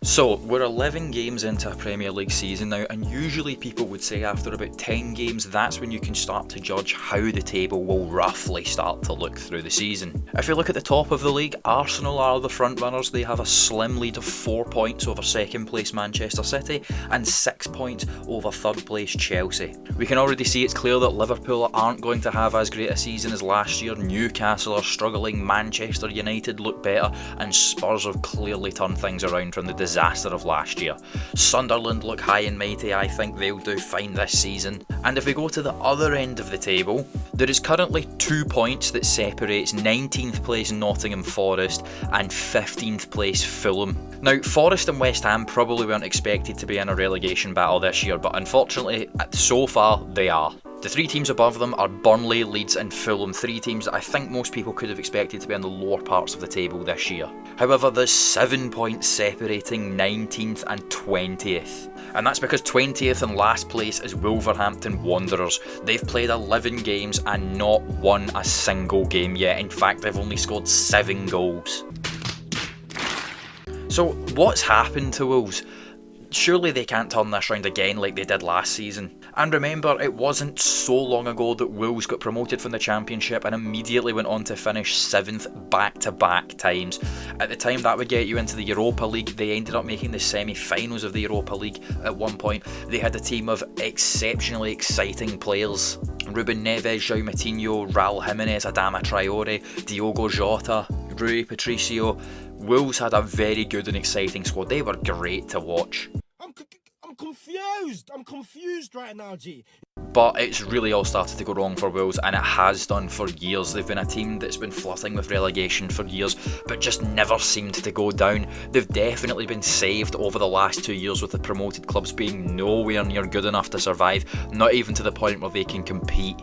So, we're 11 games into a Premier League season now, and usually people would say after about 10 games, that's when you can start to judge how the table will roughly start to look through the season. If you look at the top of the league, Arsenal are the front runners. They have a slim lead of 4 points over second place Manchester City and 6 points over third place Chelsea. We can already see it's clear that Liverpool aren't going to have as great a season as last year. Newcastle are struggling, Manchester United look better, and Spurs have clearly turned things around from the disaster of last year. Sunderland look high and mighty. I think they'll do fine this season. And if we go to the other end of the table, there is currently 2 points that separates 19th place Nottingham Forest and 15th place Fulham. Now, Forest and West Ham probably weren't expected to be in a relegation battle this year, but unfortunately, so far, they are. The 3 teams above them are Burnley, Leeds and Fulham, 3 teams that I think most people could have expected to be in the lower parts of the table this year. However, there's 7 points separating 19th and 20th. And that's because 20th and last place is Wolverhampton Wanderers. They've played 11 games and not won a single game yet. In fact, they've only scored 7 goals. So, what's happened to Wolves? Surely they can't turn this round again like they did last season. And remember, it wasn't so long ago that Wolves got promoted from the Championship and immediately went on to finish 7th back-to-back times. At the time that would get you into the Europa League. They ended up making the semi-finals of the Europa League at one point. They had a team of exceptionally exciting players. Ruben Neves, João Moutinho, Raul Jimenez, Adama Traore, Diogo Jota, Rui Patricio. Wolves had a very good and exciting squad. They were great to watch. I'm confused right now, G. But it's really all started to go wrong for Wolves, and it has done for years. They've been a team that's been flirting with relegation for years, but just never seemed to go down. They've definitely been saved over the last 2 years with the promoted clubs being nowhere near good enough to survive, not even to the point where they can compete.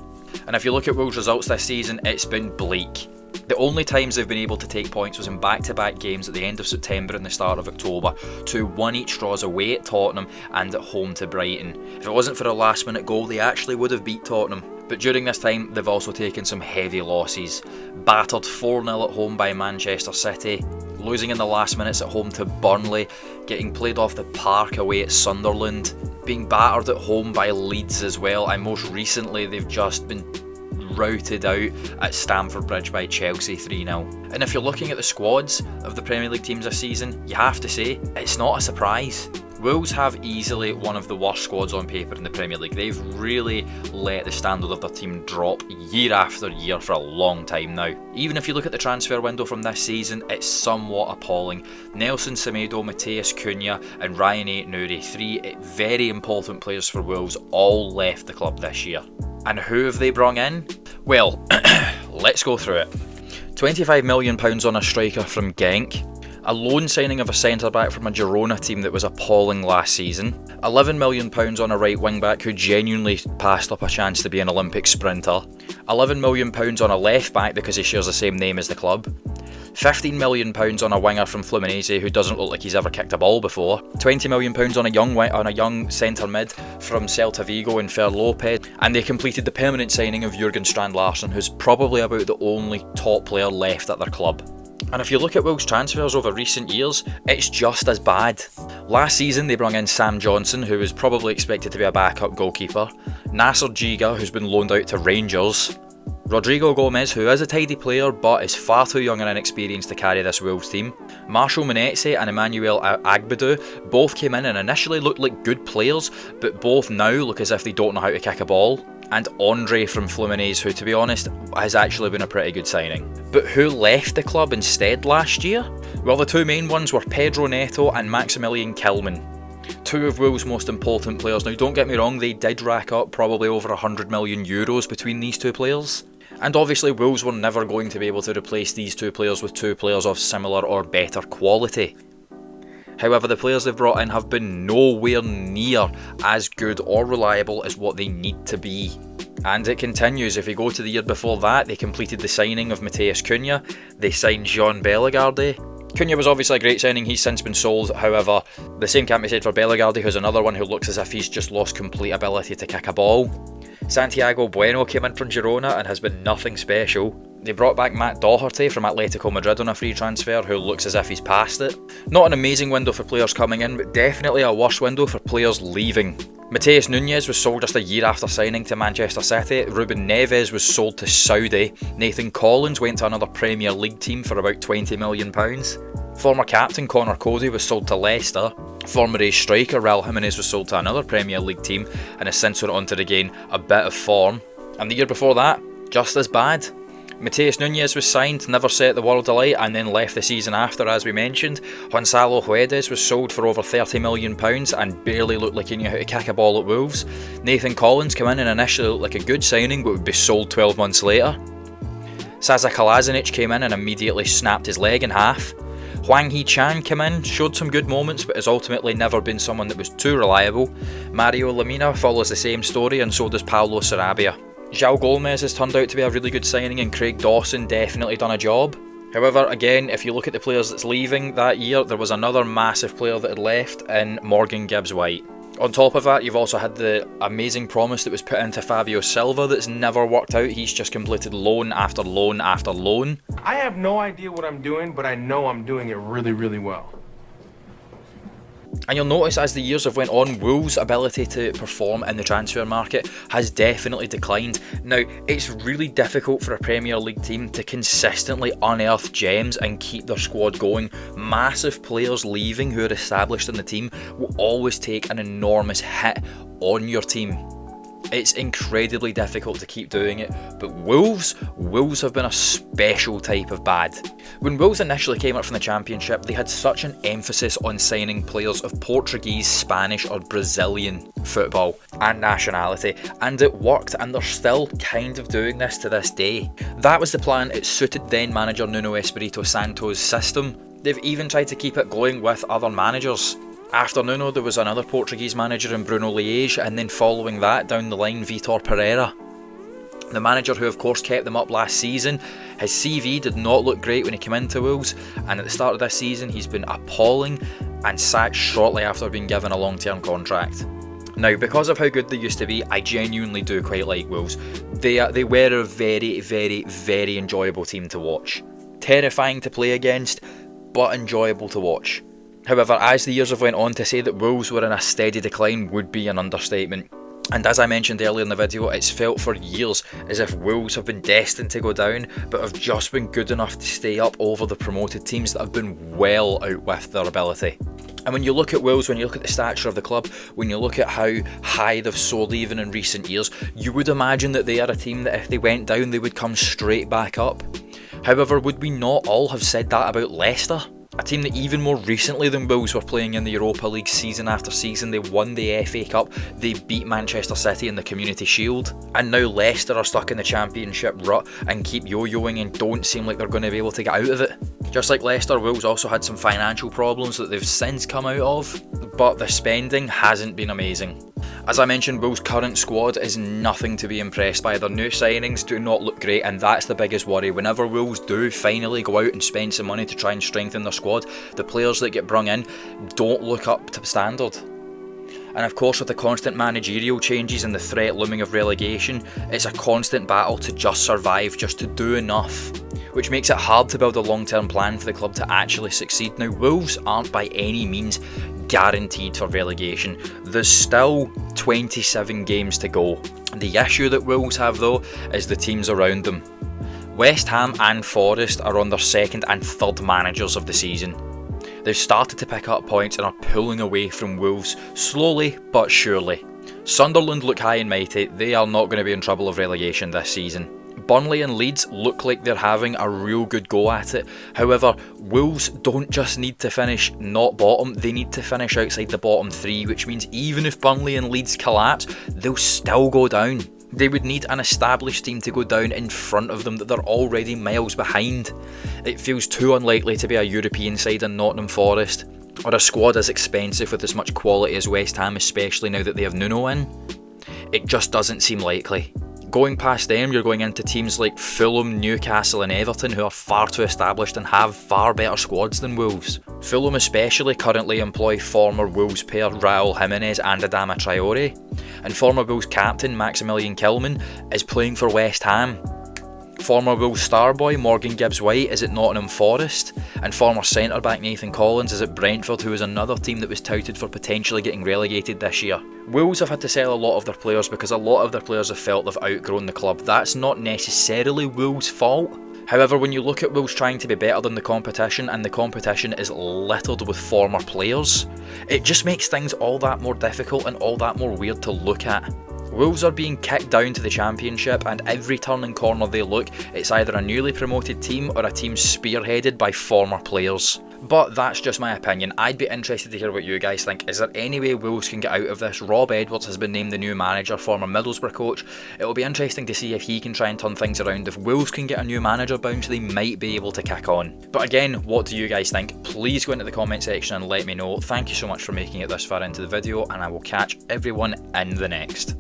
And if you look at Wolves' results this season, it's been bleak. The only times they've been able to take points was in back-to-back games at the end of September and the start of October. 2-1 each draws away at Tottenham and at home to Brighton. If it wasn't for a last-minute goal, they actually would have beat Tottenham. But during this time, they've also taken some heavy losses. Battered 4-0 at home by Manchester City, losing in the last minutes at home to Burnley, getting played off the park away at Sunderland, being battered at home by Leeds as well, and most recently they've just been routed out at Stamford Bridge by Chelsea 3-0. And if you're looking at the squads of the Premier League teams this season, you have to say, it's not a surprise. Wolves have easily one of the worst squads on paper in the Premier League. They've really let the standard of their team drop year after year for a long time now. Even if you look at the transfer window from this season, it's somewhat appalling. Nelson Semedo, Matheus Cunha and Ryan Ait-Nouri, 3 very important players for Wolves, all left the club this year. And who have they brung in? Well, let's go through it. £25 million on a striker from Genk. A loan signing of a centre-back from a Girona team that was appalling last season. £11 million on a right wing-back who genuinely passed up a chance to be an Olympic sprinter. £11 million on a left-back because he shares the same name as the club. £15 million on a winger from Fluminense who doesn't look like he's ever kicked a ball before. £20 million on a young centre mid from Celta Vigo in Fer Lopez. And they completed the permanent signing of Jurgen Strand Larsen, who's probably about the only top player left at their club. And if you look at Wolves' transfers over recent years, it's just as bad. Last season they brought in Sam Johnson, who was probably expected to be a backup goalkeeper, Nasser Giga, who's been loaned out to Rangers, Rodrigo Gomez, who is a tidy player but is far too young and inexperienced to carry this Wolves team, Marshall Munetsi and Emmanuel Agbadou both came in and initially looked like good players, but both now look as if they don't know how to kick a ball, and Andre from Fluminense, who to be honest has actually been a pretty good signing. But who left the club instead last year? Well, the 2 main ones were Pedro Neto and Maximilian Kilman. 2 of Wolves' most important players. Now don't get me wrong, they did rack up probably over €100 million between these 2 players. And obviously Wolves were never going to be able to replace these 2 players with 2 players of similar or better quality. However, the players they've brought in have been nowhere near as good or reliable as what they need to be. And it continues. If we go to the year before that, they completed the signing of Matheus Cunha, they signed Jean Bellegarde. Cunha was obviously a great signing, he's since been sold. However, the same can't be said for Bellegarde, who's another one who looks as if he's just lost complete ability to kick a ball. Santiago Bueno came in from Girona and has been nothing special. They brought back Matt Doherty from Atletico Madrid on a free transfer, who looks as if he's past it. Not an amazing window for players coming in, but definitely a worse window for players leaving. Mateus Nunes was sold just a year after signing to Manchester City, Ruben Neves was sold to Saudi, Nathan Collins went to another Premier League team for about £20 million. Former captain Connor Cody was sold to Leicester, former ace striker Raul Jimenez was sold to another Premier League team and has since went on to regain a bit of form. And the year before that, just as bad. Mateus Nunes was signed, never set the world alight, and then left the season after, as we mentioned. Gonçalo Guedes was sold for over £30 million and barely looked like he knew how to kick a ball at Wolves. Nathan Collins came in and initially looked like a good signing, but would be sold 12 months later. Sasa Kalazinic came in and immediately snapped his leg in half. Hwang Hee-chan came in, showed some good moments, but has ultimately never been someone that was too reliable. Mario Lemina follows the same story, and so does Paulo Sarabia. João Gomez has turned out to be a really good signing, and Craig Dawson definitely done a job. However, again, if you look at the players that's leaving that year, there was another massive player that had left in Morgan Gibbs-White. On top of that, you've also had the amazing promise that was put into Fabio Silva that's never worked out. He's just completed loan after loan after loan. I have no idea what I'm doing, but I know I'm doing it really, really well. And you'll notice as the years have went on, Wolves' ability to perform in the transfer market has definitely declined. Now, it's really difficult for a Premier League team to consistently unearth gems and keep their squad going. Massive players leaving who are established in the team will always take an enormous hit on your team. It's incredibly difficult to keep doing it, but Wolves have been a special type of bad. When Wolves initially came up from the Championship, they had such an emphasis on signing players of Portuguese, Spanish or Brazilian football and nationality, and it worked, and they're still kind of doing this to this day. That was the plan. It suited then manager Nuno Espirito Santo's system. They've even tried to keep it going with other managers. After Nuno, there was another Portuguese manager in Bruno Lage, and then following that down the line, Vitor Pereira. The manager who of course kept them up last season, his CV did not look great when he came into Wolves, and at the start of this season he's been appalling and sacked shortly after being given a long-term contract. Now, because of how good they used to be, I genuinely do quite like Wolves. They were a very, very, very enjoyable team to watch. Terrifying to play against, but enjoyable to watch. However, as the years have went on, to say that Wolves were in a steady decline would be an understatement. And as I mentioned earlier in the video, it's felt for years as if Wolves have been destined to go down, but have just been good enough to stay up over the promoted teams that have been well outwith their ability. And when you look at Wolves, when you look at the stature of the club, when you look at how high they've soared even in recent years, you would imagine that they are a team that if they went down, they would come straight back up. However, would we not all have said that about Leicester? A team that even more recently than Wolves were playing in the Europa League season after season. They won the FA Cup, they beat Manchester City in the Community Shield, and now Leicester are stuck in the Championship rut and keep yo-yoing and don't seem like they're going to be able to get out of it. Just like Leicester, Wolves also had some financial problems that they've since come out of, but the spending hasn't been amazing. As I mentioned, Wolves' current squad is nothing to be impressed by. Their new signings do not look great, and that's the biggest worry. Whenever Wolves do finally go out and spend some money to try and strengthen their squad, the players that get brung in don't look up to standard. And of course, with the constant managerial changes and the threat looming of relegation, it's a constant battle to just survive, just to do enough, which makes it hard to build a long-term plan for the club to actually succeed. Now, Wolves aren't by any means guaranteed for relegation. There's still 27 games to go. The issue that Wolves have though is the teams around them. West Ham and Forest are on their second and third managers of the season. They've started to pick up points and are pulling away from Wolves slowly but surely. Sunderland look high and mighty. They are not going to be in trouble of relegation this season. Burnley and Leeds look like they're having a real good go at it. However, Wolves don't just need to finish not bottom, they need to finish outside the bottom three, which means even if Burnley and Leeds collapse, they'll still go down. They would need an established team to go down in front of them that they're already miles behind. It feels too unlikely to be a European side in Nottingham Forest, or a squad as expensive with as much quality as West Ham, especially now that they have Nuno in. It just doesn't seem likely. Going past them, you're going into teams like Fulham, Newcastle and Everton, who are far too established and have far better squads than Wolves. Fulham especially currently employ former Wolves pair Raul Jimenez and Adama Traore, and former Wolves captain Maximilian Kilman is playing for West Ham. Former Wolves star boy Morgan Gibbs-White is at Nottingham Forest, and former centre-back Nathan Collins is at Brentford, who is another team that was touted for potentially getting relegated this year. Wolves have had to sell a lot of their players because a lot of their players have felt they've outgrown the club. That's not necessarily Wolves' fault. However, when you look at Wolves trying to be better than the competition, and the competition is littered with former players, it just makes things all that more difficult and all that more weird to look at. Wolves are being kicked down to the Championship, and every turn and corner they look, it's either a newly promoted team or a team spearheaded by former players. But that's just my opinion. I'd be interested to hear what you guys think. Is there any way Wolves can get out of this? Rob Edwards has been named the new manager, former Middlesbrough coach. It will be interesting to see if he can try and turn things around. If Wolves can get a new manager bounce, they might be able to kick on. But again, what do you guys think? Please go into the comment section and let me know. Thank you so much for making it this far into the video, and I will catch everyone in the next.